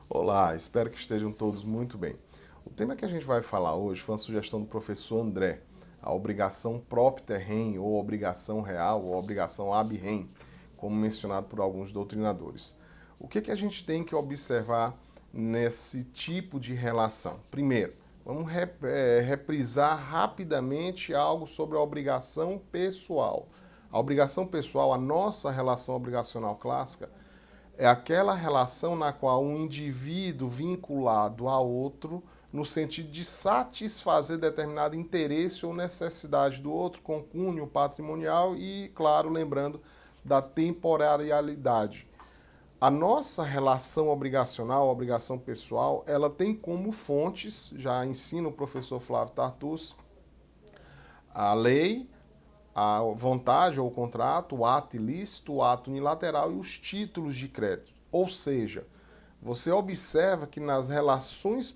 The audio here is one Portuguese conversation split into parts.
Olá, espero que estejam todos muito bem. O tema que a gente vai falar hoje foi uma sugestão do professor André, a obrigação propter rem, ou obrigação real, ou obrigação ab rem, como mencionado por alguns doutrinadores. O que a gente tem que observar nesse tipo de relação? Primeiro, vamos reprisar rapidamente algo sobre a obrigação pessoal. A obrigação pessoal, a nossa relação obrigacional clássica, é aquela relação na qual um indivíduo vinculado a outro, no sentido de satisfazer determinado interesse ou necessidade do outro, com cunho patrimonial e, claro, lembrando da temporarialidade. A nossa relação obrigacional, obrigação pessoal, ela tem como fontes, já ensina o professor Flávio Tartus, a lei, a vontade ou contrato, o ato ilícito, o ato unilateral e os títulos de crédito. Ou seja, você observa que nas relações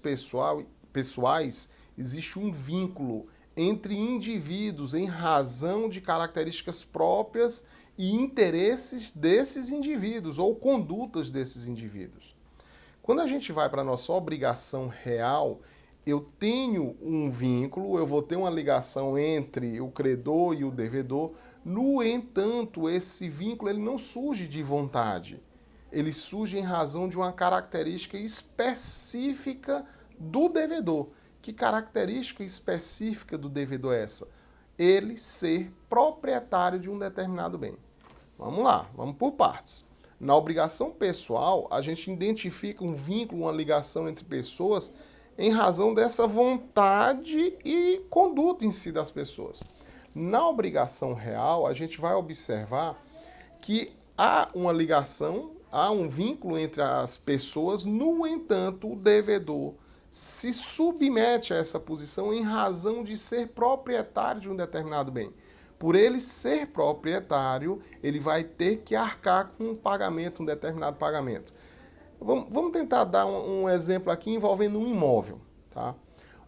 pessoais existe um vínculo entre indivíduos em razão de características próprias e interesses desses indivíduos ou condutas desses indivíduos. Quando a gente vai para a nossa obrigação real, eu tenho um vínculo, eu vou ter uma ligação entre o credor e o devedor. No entanto, esse vínculo ele não surge de vontade. Ele surge em razão de uma característica específica do devedor. Que característica específica do devedor é essa? Ele ser proprietário de um determinado bem. Vamos lá, vamos por partes. Na obrigação pessoal, a gente identifica um vínculo, uma ligação entre pessoas em razão dessa vontade e conduta em si das pessoas. Na obrigação real, a gente vai observar que há uma ligação, há um vínculo entre as pessoas, no entanto, o devedor se submete a essa posição em razão de ser proprietário de um determinado bem. Por ele ser proprietário, ele vai ter que arcar com um pagamento, um determinado pagamento. Vamos tentar dar um exemplo aqui envolvendo um imóvel. Tá?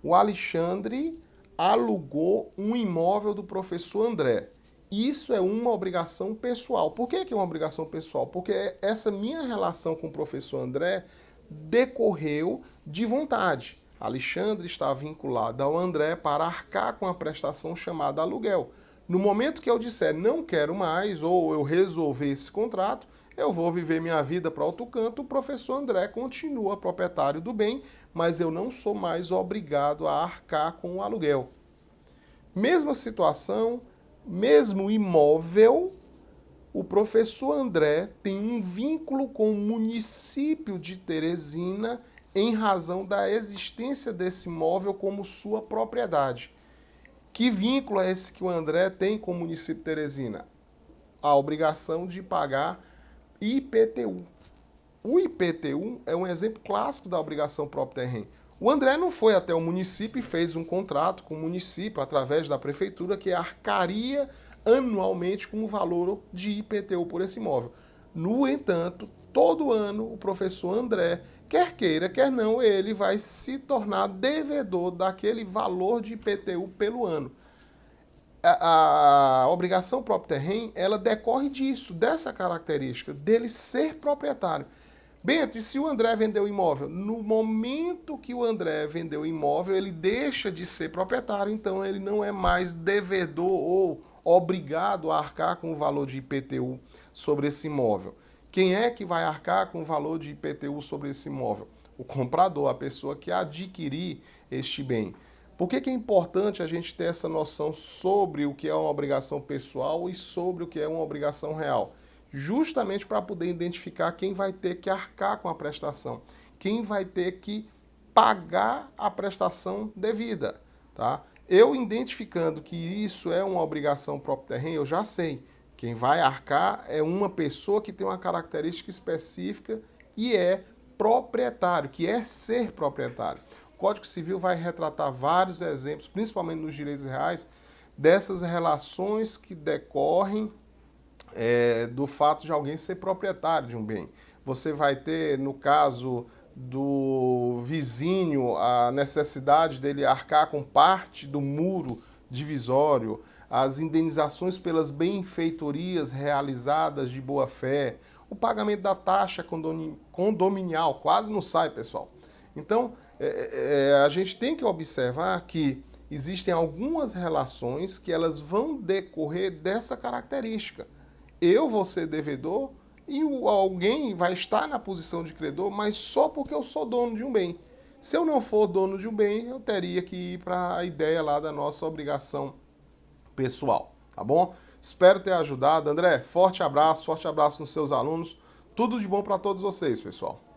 O Alexandre alugou um imóvel do professor André. Isso é uma obrigação pessoal. Por que é uma obrigação pessoal? Porque essa minha relação com o professor André decorreu de vontade. Alexandre está vinculado ao André para arcar com a prestação chamada aluguel. No momento que eu disser não quero mais, ou eu resolver esse contrato, eu vou viver minha vida para outro canto, o professor André continua proprietário do bem, mas eu não sou mais obrigado a arcar com o aluguel. Mesma situação, mesmo imóvel, o professor André tem um vínculo com o município de Teresina em razão da existência desse imóvel como sua propriedade. Que vínculo é esse que o André tem com o município de Teresina? A obrigação de pagar IPTU. O IPTU é um exemplo clássico da obrigação própria terreno. O André não foi até o município e fez um contrato com o município, através da prefeitura, que arcaria anualmente com o valor de IPTU por esse imóvel. No entanto, todo ano, o professor André, quer queira, quer não, ele vai se tornar devedor daquele valor de IPTU pelo ano. A obrigação própria terreno, ela decorre disso, dessa característica, dele ser proprietário. Bento, e se o André vendeu o imóvel? No momento que o André vendeu o imóvel, ele deixa de ser proprietário, então ele não é mais devedor ou obrigado a arcar com o valor de IPTU sobre esse imóvel. Quem é que vai arcar com o valor de IPTU sobre esse imóvel? O comprador, a pessoa que adquirir este bem. Por que é importante a gente ter essa noção sobre o que é uma obrigação pessoal e sobre o que é uma obrigação real? Justamente para poder identificar quem vai ter que arcar com a prestação, quem vai ter que pagar a prestação devida, tá? Eu identificando que isso é uma obrigação própria terreno, eu já sei. Quem vai arcar é uma pessoa que tem uma característica específica e é proprietário, que é ser proprietário. O Código Civil vai retratar vários exemplos, principalmente nos direitos reais, dessas relações que decorrem do fato de alguém ser proprietário de um bem. Você vai ter, no caso do vizinho, a necessidade dele arcar com parte do muro divisório, as indenizações pelas benfeitorias realizadas de boa fé, o pagamento da taxa condominial, quase não sai, pessoal. Então, a gente tem que observar que existem algumas relações que elas vão decorrer dessa característica. Eu vou ser devedor e alguém vai estar na posição de credor, mas só porque eu sou dono de um bem. Se eu não for dono de um bem, eu teria que ir para a ideia lá da nossa obrigação pessoal, tá bom? Espero ter ajudado. André, forte abraço nos seus alunos. Tudo de bom para todos vocês, pessoal.